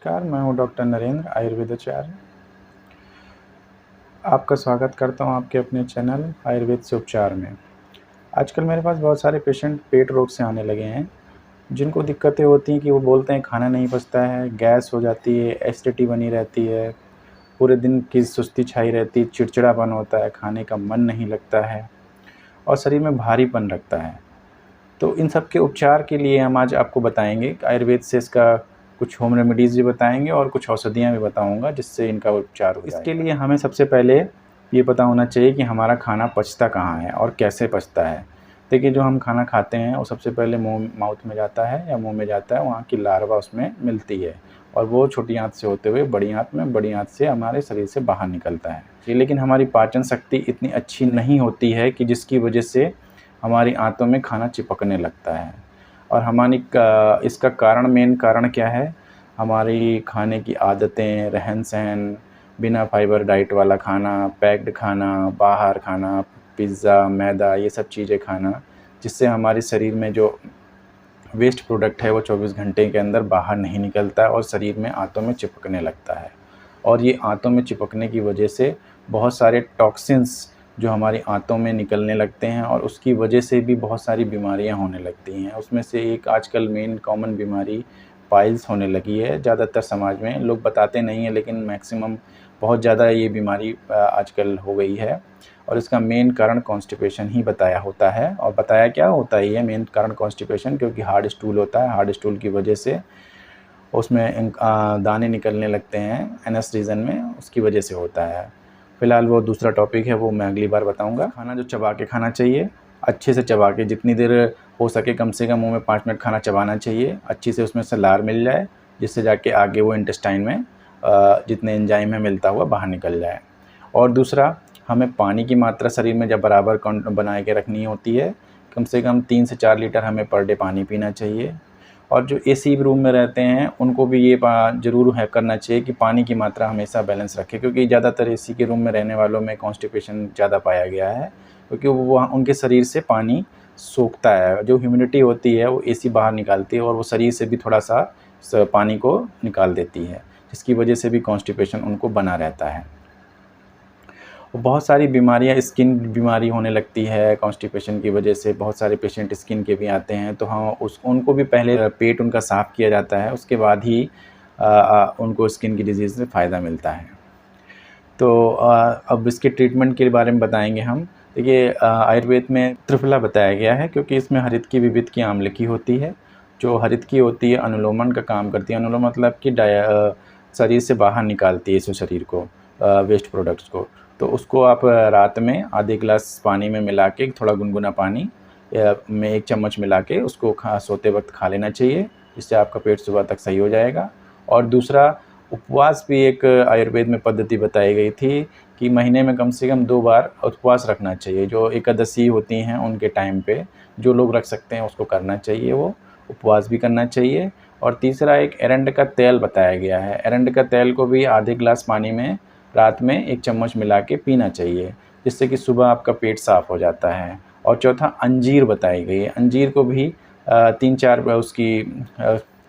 नमस्कार, मैं हूं डॉक्टर नरेंद्र, आयुर्वेदाचार्य। आपका स्वागत करता हूं आपके अपने चैनल आयुर्वेद से उपचार में। आजकल मेरे पास बहुत सारे पेशेंट पेट रोग से आने लगे हैं, जिनको दिक्कतें होती हैं कि वो बोलते हैं खाना नहीं पचता है, गैस हो जाती है, एसिडिटी बनी रहती है, पूरे दिन की सुस्ती छाई रहती है, चिड़चिड़ापन होता है, खाने का मन नहीं लगता है और शरीर में भारीपन लगता है। तो इन सब के उपचार के लिए हम आज आपको बताएंगे, आयुर्वेद से इसका कुछ होम रेमेडीज़ भी बताएंगे और कुछ औषधियाँ भी बताऊंगा जिससे इनका उपचार हो जाएगा। इसके लिए हमें सबसे पहले ये पता होना चाहिए कि हमारा खाना पचता कहाँ है और कैसे पचता है। देखिए, जो हम खाना खाते हैं वो सबसे पहले माउथ में जाता है या मुँह में जाता है, वहाँ की लार्वा उसमें मिलती है और वो छोटी आंत से होते हुए बड़ी आंत में, बड़ी आंत से हमारे शरीर से बाहर निकलता है। लेकिन हमारी पाचन शक्ति इतनी अच्छी नहीं होती है कि जिसकी वजह से हमारी आंतों में खाना चिपकने लगता है। और इसका मेन कारण क्या है? हमारी खाने की आदतें, रहन-सहन, बिना फाइबर डाइट वाला खाना, पैक्ड खाना, बाहर खाना, पिज़्ज़ा, मैदा, ये सब चीज़ें खाना, जिससे हमारे शरीर में जो वेस्ट प्रोडक्ट है वो 24 घंटे के अंदर बाहर नहीं निकलता है और शरीर में आंतों में चिपकने लगता है। और ये आंतों में चिपकने की वजह से बहुत सारे टॉक्सिन्स जो हमारी आंतों में निकलने लगते हैं और उसकी वजह से भी बहुत सारी बीमारियां होने लगती हैं। उसमें से एक आजकल मेन कॉमन बीमारी पाइल्स होने लगी है। ज़्यादातर समाज में लोग बताते नहीं हैं, लेकिन मैक्सिमम बहुत ज़्यादा ये बीमारी आजकल हो गई है और इसका मेन कारण कॉन्स्टिपेशन ही बताया होता है। और बताया क्या होता है, ये मेन कारण कॉन्स्टिपेशन, क्योंकि हार्ड स्टूल होता है। हार्ड स्टूल की वजह से उसमें दाने निकलने लगते हैं एनस रीजन में, उसकी वजह से होता है। फ़िलहाल वो दूसरा टॉपिक है, वो मैं अगली बार बताऊंगा। खाना जो चबा के खाना चाहिए, अच्छे से चबा के, जितनी देर हो सके कम से कम मुंह में 5 मिनट खाना चबाना चाहिए, अच्छी से उसमें से लार मिल जाए, जिससे जाके आगे वो इंटेस्टाइन में जितने एंजाइम है मिलता हुआ बाहर निकल जाए। और दूसरा, हमें पानी की मात्रा शरीर में जब बराबर बना के रखनी होती है, कम से कम 3 से 4 लीटर हमें पर डे पानी पीना चाहिए। और जो एसी रूम में रहते हैं उनको भी ये ज़रूर है करना चाहिए कि पानी की मात्रा हमेशा बैलेंस रखें, क्योंकि ज़्यादातर एसी के रूम में रहने वालों में कॉन्स्टिपेशन ज़्यादा पाया गया है, क्योंकि वो उनके शरीर से पानी सोखता है। जो ह्यूमिडिटी होती है वो एसी बाहर निकालती है और वो शरीर से भी थोड़ा सा पानी को निकाल देती है, जिसकी वजह से भी कॉन्स्टिपेशन उनको बना रहता है। बहुत सारी बीमारियां, स्किन बीमारी होने लगती है कॉन्स्टिपेशन की वजह से। बहुत सारे पेशेंट स्किन के भी आते हैं, तो हाँ उनको भी पहले पेट उनका साफ़ किया जाता है, उसके बाद ही उनको स्किन की डिजीज़ से फ़ायदा मिलता है। तो अब इसके ट्रीटमेंट के बारे में बताएंगे हम। देखिए, आयुर्वेद में त्रिफला बताया गया है, क्योंकि इसमें हरित की, विविध की, आम्ल की होती है। जो हरित की होती है अनुलोमन का काम करती है। अनुलोमन मतलब कि शरीर से बाहर निकालती है इस शरीर को, वेस्ट प्रोडक्ट्स को। तो उसको आप रात में आधे गिलास पानी में मिला के, थोड़ा गुनगुना पानी में 1 चम्मच मिला के उसको सोते वक्त खा लेना चाहिए, जिससे आपका पेट सुबह तक सही हो जाएगा। और दूसरा, उपवास भी एक आयुर्वेद में पद्धति बताई गई थी कि महीने में कम से कम 2 बार उपवास रखना चाहिए। जो एकादशी होती हैं उनके टाइम पे जो लोग रख सकते हैं उसको करना चाहिए, वो उपवास भी करना चाहिए। और तीसरा, एक एरंड का तेल बताया गया है। एरंड का तेल को भी आधे गिलास पानी में रात में 1 चम्मच मिला के पीना चाहिए, जिससे कि सुबह आपका पेट साफ़ हो जाता है। और चौथा, अंजीर बताई गई है। अंजीर को भी 3-4 उसकी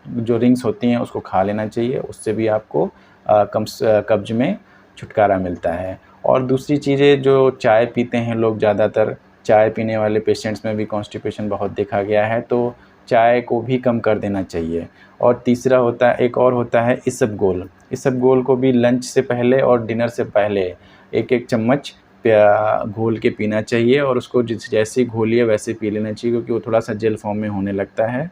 जो रिंग्स होती हैं उसको खा लेना चाहिए, उससे भी आपको कब्ज में छुटकारा मिलता है। और दूसरी चीज़ें, जो चाय पीते हैं लोग, ज़्यादातर चाय पीने वाले पेशेंट्स में भी कॉन्स्टिपेशन बहुत देखा गया है, तो चाय को भी कम कर देना चाहिए। और तीसरा होता है, एक और होता है इसबगोल। इसबगोल को भी लंच से पहले और डिनर से पहले 1-1 चम्मच घोल के पीना चाहिए, और उसको जैसे घोलिए वैसे पी लेना चाहिए, क्योंकि वो थोड़ा सा जेल फॉर्म में होने लगता है।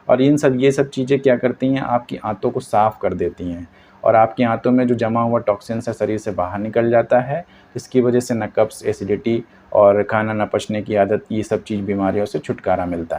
और ये सब चीज़ें क्या करती हैं, आपकी आंतों को साफ़ कर देती हैं और आपकी आंतों में जो जमा हुआ टॉक्सिन्स है शरीर से बाहर निकल जाता है। इसकी वजह से न कब्ज़, एसिडिटी और खाना न पचने की आदत, ये सब चीज़ बीमारियों से छुटकारा मिलता है।